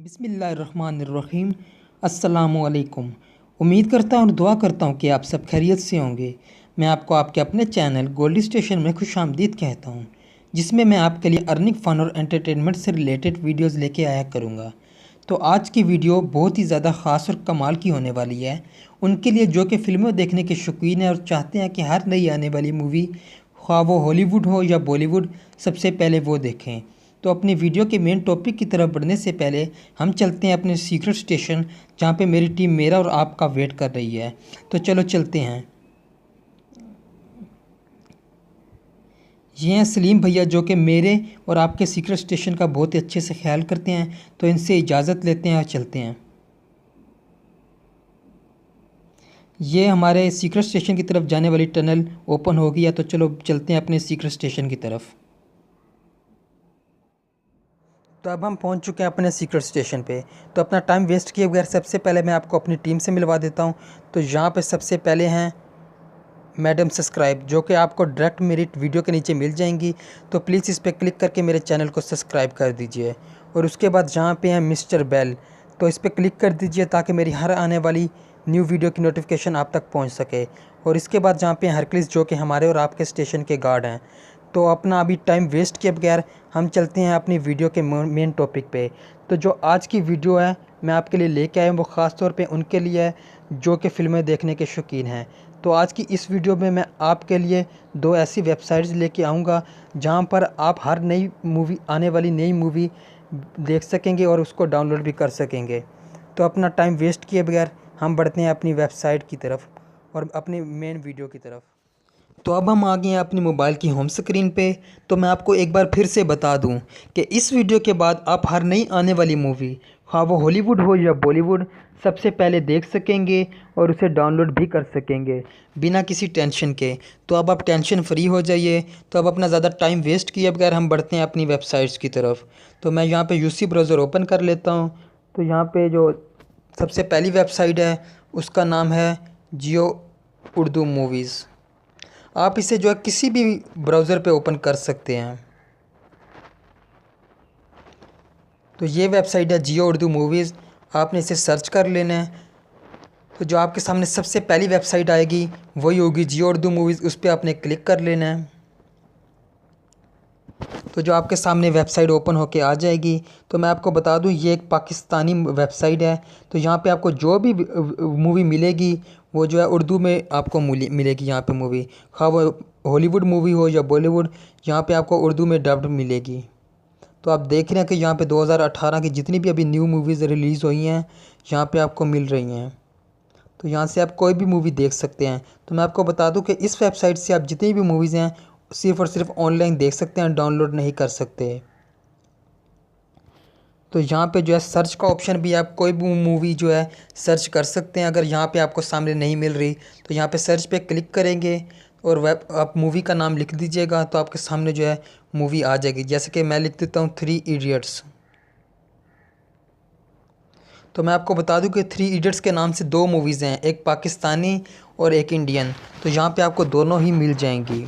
बिस्मिल्लाहिर्रहमानिर्रहीम। अस्सलामुअलैकुम। उम्मीद करता हूँ और दुआ करता हूँ कि आप सब खैरियत से होंगे। मैं आपको आपके अपने चैनल गोल्डी स्टेशन में खुशामदीद कहता हूँ, जिसमें मैं आपके लिए अर्निंग फ़न और एंटरटेनमेंट से रिलेटेड वीडियोस लेके आया करूँगा। तो आज की वीडियो बहुत ही ज़्यादा ख़ास और कमाल की होने वाली है उनके लिए जो कि फ़िल्में देखने के शौकीन हैं और चाहते हैं कि हर नई आने वाली मूवी, ख्वाह वो हॉलीवुड हो या बॉलीवुड, सबसे पहले वो देखें। तो अपनी वीडियो के मेन टॉपिक की तरफ बढ़ने से पहले हम चलते हैं अपने सीक्रेट स्टेशन, जहाँ पे मेरी टीम मेरा और आपका वेट कर रही है। तो चलो चलते हैं। ये हैं सलीम भैया, जो कि मेरे और आपके सीक्रेट स्टेशन का बहुत ही अच्छे से ख्याल करते हैं। तो इनसे इजाज़त लेते हैं और चलते हैं। ये हमारे सीक्रेट स्टेशन की तरफ जाने वाली टनल ओपन हो गई है। तो चलो चलते हैं अपने सीक्रेट स्टेशन की तरफ। तो अब हम पहुंच चुके हैं अपने सीक्रेट स्टेशन पे। तो अपना टाइम वेस्ट किए बगैर सबसे पहले मैं आपको अपनी टीम से मिलवा देता हूं। तो यहाँ पे सबसे पहले हैं मैडम सब्सक्राइब, जो कि आपको डायरेक्ट मेरी वीडियो के नीचे मिल जाएंगी। तो प्लीज़ इस पर क्लिक करके मेरे चैनल को सब्सक्राइब कर दीजिए। और उसके बाद जहाँ पे हैं मिस्टर बेल, तो इस पर क्लिक कर दीजिए ताकि मेरी हर आने वाली न्यू वीडियो की नोटिफिकेशन आप तक पहुँच सके। और इसके बाद जहाँ पे हरक्लिस, जो कि हमारे और आपके स्टेशन के गार्ड हैं। तो अपना अभी टाइम वेस्ट किए बगैर हम चलते हैं अपनी वीडियो के मेन टॉपिक पे। तो जो आज की वीडियो है मैं आपके लिए लेके आया हूँ, वो ख़ास तौर पे उनके लिए है जो कि फ़िल्में देखने के शौकीन हैं। तो आज की इस वीडियो में मैं आपके लिए दो ऐसी वेबसाइट्स लेके आऊँगा जहाँ पर आप हर नई मूवी, आने वाली नई मूवी देख सकेंगे और उसको डाउनलोड भी कर सकेंगे। तो अपना टाइम वेस्ट किए बगैर हम बढ़ते हैं अपनी वेबसाइट की तरफ और अपनी मेन वीडियो की तरफ। तो अब हम आ गए हैं अपनी मोबाइल की होम स्क्रीन पे। तो मैं आपको एक बार फिर से बता दूं कि इस वीडियो के बाद आप हर नई आने वाली मूवी, हाँ वो हॉलीवुड हो या बॉलीवुड, सबसे पहले देख सकेंगे और उसे डाउनलोड भी कर सकेंगे बिना किसी टेंशन के। तो अब आप टेंशन फ्री हो जाइए। तो अब अपना ज़्यादा टाइम वेस्ट किए बगैर हम बढ़ते हैं अपनी वेबसाइट्स की तरफ। तो मैं यहाँ पे यूसी ब्राउज़र ओपन कर लेता हूँ। तो यहाँ पे जो सबसे पहली वेबसाइट है उसका नाम है जियो उर्दू मूवीज़। आप इसे जो है किसी भी ब्राउज़र पे ओपन कर सकते हैं। तो ये वेबसाइट है जियो उर्दू मूवीज़। आपने इसे सर्च कर लेना है। तो जो आपके सामने सबसे पहली वेबसाइट आएगी वही होगी जियो उर्दू मूवीज़। उस पर आपने क्लिक कर लेना है। तो जो आपके सामने वेबसाइट ओपन होके आ जाएगी। तो मैं आपको बता दूं ये एक पाकिस्तानी वेबसाइट है। तो यहाँ पे आपको जो भी मूवी मिलेगी वो जो है उर्दू में आपको मिलेगी। यहाँ पे मूवी, हाँ वो हॉलीवुड मूवी हो या बॉलीवुड, यहाँ पे आपको उर्दू में डब्ड मिलेगी। तो आप देख रहे हैं कि यहाँ पे 2018 की जितनी भी अभी न्यू मूवीज़ रिलीज़ हुई हैं यहाँ पे आपको मिल रही हैं। तो यहाँ से आप कोई भी मूवी देख सकते हैं। तो मैं आपको बता दूं कि इस वेबसाइट से आप जितनी भी मूवीज़ हैं सिर्फ़ और सिर्फ ऑनलाइन देख सकते हैं, डाउनलोड नहीं कर सकते। तो यहाँ पे जो है सर्च का ऑप्शन भी है, आप कोई भी मूवी जो है सर्च कर सकते हैं। अगर यहाँ पे आपको सामने नहीं मिल रही तो यहाँ पे सर्च पे क्लिक करेंगे और वेब आप मूवी का नाम लिख दीजिएगा तो आपके सामने जो है मूवी आ जाएगी। जैसे कि मैं लिख देता हूँ 3 इडियट्स। तो मैं आपको बता दूं कि 3 इडियट्स के नाम से दो मूवीज़ हैं, एक पाकिस्तानी और एक इंडियन। तो यहाँ पे आपको दोनों ही मिल जाएंगी।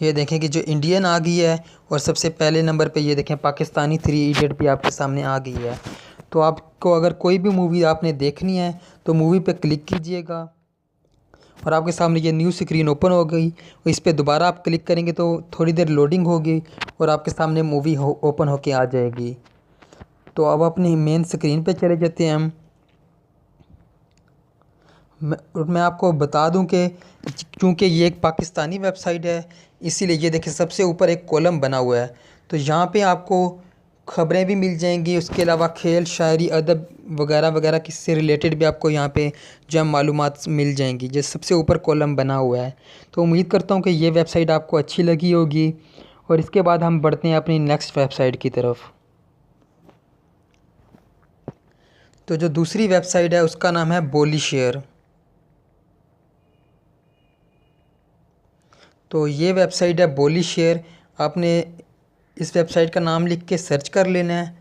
ये देखें कि जो इंडियन आ गई है और सबसे पहले नंबर पे ये देखें पाकिस्तानी 3 इडियट भी आपके सामने आ गई है। तो आपको अगर कोई भी मूवी आपने देखनी है तो मूवी पे क्लिक कीजिएगा और आपके सामने ये न्यू स्क्रीन ओपन हो गई। इस पर दोबारा आप क्लिक करेंगे तो थोड़ी देर लोडिंग होगी और आपके सामने मूवी ओपन होके आ जाएगी। तो अब अपनी मेन स्क्रीन पे चले जाते हैं हम। मैं आपको बता दूं कि क्योंकि ये एक पाकिस्तानी वेबसाइट है इसीलिए ये देखिए सबसे ऊपर एक कॉलम बना हुआ है। तो यहाँ पे आपको ख़बरें भी मिल जाएंगी, उसके अलावा खेल, शायरी, अदब वगैरह वगैरह किससे रिलेटेड भी आपको यहाँ पे जो है मालूमात मिल जाएंगी, जो सबसे ऊपर कॉलम बना हुआ है। तो उम्मीद करता हूँ कि ये वेबसाइट आपको अच्छी लगी होगी। और इसके बाद हम बढ़ते हैं अपनी नेक्स्ट वेबसाइट की तरफ। तो जो दूसरी वेबसाइट है उसका नाम है बोली शेयर। तो ये वेबसाइट है बोली शेयर। आपने इस वेबसाइट का नाम लिख के सर्च कर लेना है।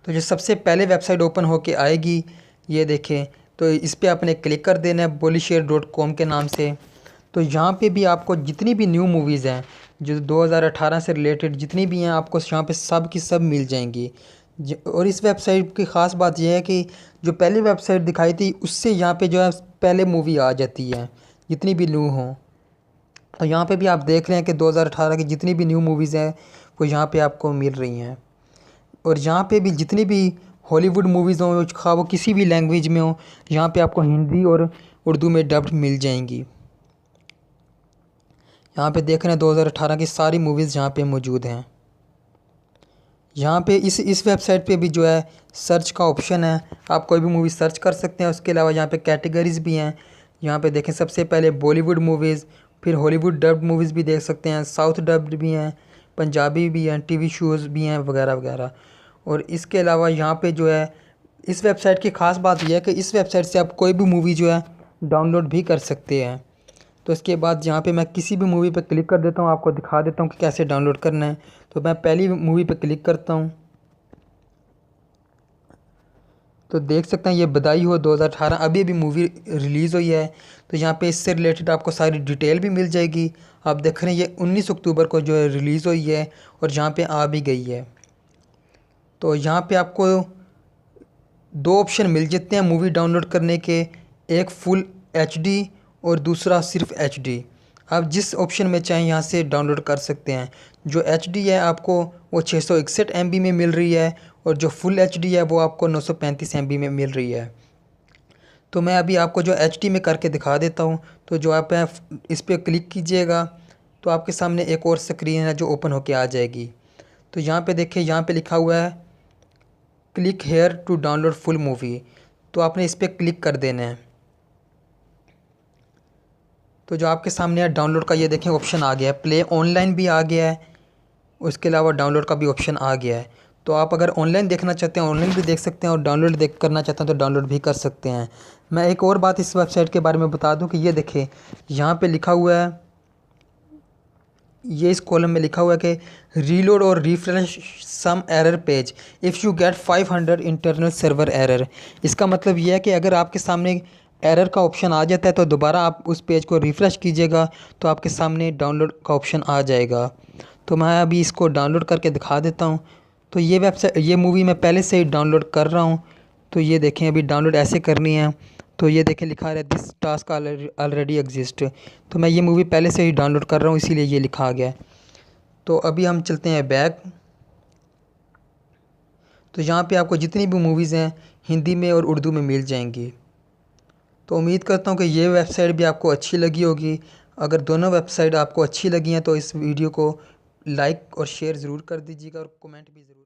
तो जो सबसे पहले वेबसाइट ओपन होके आएगी ये देखें, तो इस पर आपने क्लिक कर देना है bolisher.com के नाम से। तो यहाँ पे भी आपको जितनी भी न्यू मूवीज़ हैं जो 2018 से रिलेटेड जितनी भी हैं आपको यहाँ पे सब की सब मिल जाएंगी। और इस वेबसाइट की ख़ास बात यह है कि जो पहली वेबसाइट दिखाई थी उससे यहाँ पे जो है पहले मूवी आ जाती है जितनी भी न्यू हों। तो यहाँ पे भी आप देख रहे हैं कि 2018 की जितनी भी न्यू मूवीज़ हैं वो यहाँ पे आपको मिल रही हैं। और यहाँ पे भी जितनी भी हॉलीवुड मूवीज़ हों खा वो किसी भी लैंग्वेज में हो, यहाँ पे आपको हिंदी और उर्दू में डब्ड मिल जाएंगी। यहाँ पे देख रहे हैं 2018 की सारी मूवीज़ यहाँ पे मौजूद हैं। यहाँ पे इस वेबसाइट पे भी जो है सर्च का ऑप्शन है, आप कोई भी मूवी सर्च कर सकते हैं। उसके अलावा यहाँ पे कैटेगरीज़ भी हैं। यहाँ पे देखें सबसे पहले बॉलीवुड मूवीज़, फिर हॉलीवुड डब्ड मूवीज़ भी देख सकते हैं, साउथ डब्ड भी हैं, पंजाबी भी हैं, टीवी शोज़ भी हैं वगैरह वगैरह। और इसके अलावा यहाँ पे जो है इस वेबसाइट की ख़ास बात यह है कि इस वेबसाइट से आप कोई भी मूवी जो है डाउनलोड भी कर सकते हैं। तो इसके बाद यहाँ पे मैं किसी भी मूवी पे क्लिक कर देता हूँ, आपको दिखा देता हूँ कि कैसे डाउनलोड करना है। तो मैं पहली मूवी पे क्लिक करता हूँ तो देख सकते हैं ये बधाई हो 2018 अभी मूवी रिलीज़ हुई है। तो यहाँ पे इससे रिलेटेड आपको सारी डिटेल भी मिल जाएगी। आप देख रहे हैं ये 19 अक्टूबर को जो है रिलीज़ हुई है और यहाँ पे आ भी गई है। तो यहाँ पे आपको दो ऑप्शन मिल जाते हैं मूवी डाउनलोड करने के, एक फुल HD और दूसरा सिर्फ HD। आप जिस ऑप्शन में चाहें यहाँ से डाउनलोड कर सकते हैं। जो HD है आपको वो 661 MB में मिल रही है और जो फुल HD है वो आपको 935 MB में मिल रही है। तो मैं अभी आपको जो HD में करके दिखा देता हूँ। तो जो आप इस पर क्लिक कीजिएगा तो आपके सामने एक और स्क्रीन है जो ओपन होके आ जाएगी। तो यहाँ पे देखिए यहाँ पे लिखा हुआ है click here to download full movie. तो आपने इस पर क्लिक कर देना है। तो जो आपके सामने है डाउनलोड का ये देखें ऑप्शन आ गया है, प्ले ऑनलाइन भी आ गया है, उसके अलावा डाउनलोड का भी ऑप्शन आ गया है। तो आप अगर ऑनलाइन देखना चाहते हैं ऑनलाइन भी देख सकते हैं और डाउनलोड करना चाहते हैं तो डाउनलोड भी कर सकते हैं। मैं एक और बात इस वेबसाइट के बारे में बता दूं कि ये देखें यहाँ पे लिखा हुआ है, ये इस कॉलम में लिखा हुआ है कि रीलोड और refresh some error page if you get 500 internal server error. इसका मतलब ये है कि अगर आपके सामने एरर का ऑप्शन आ जाता है तो दोबारा आप उस पेज को रिफ़्रेश कीजिएगा तो आपके सामने डाउनलोड का ऑप्शन आ जाएगा। तो मैं अभी इसको डाउनलोड करके दिखा देता हूँ। तो ये मूवी मैं पहले से ही डाउनलोड कर रहा हूँ। तो ये देखें अभी डाउनलोड ऐसे करनी है। तो ये देखें लिखा है दिस टास्क ऑलरेडी एग्जिस्ट। तो मैं ये मूवी पहले से ही डाउनलोड कर रहा हूँ इसीलिए ये लिखा आ गया है। तो अभी हम चलते हैं बैक। तो यहाँ पे आपको जितनी भी मूवीज़ हैं हिंदी में और उर्दू में मिल जाएंगी। तो उम्मीद करता हूँ कि ये वेबसाइट भी आपको अच्छी लगी होगी। अगर दोनों वेबसाइट आपको अच्छी लगी हैं तो इस वीडियो को लाइक और शेयर ज़रूर कर दीजिएगा और कमेंट भी ज़रूर।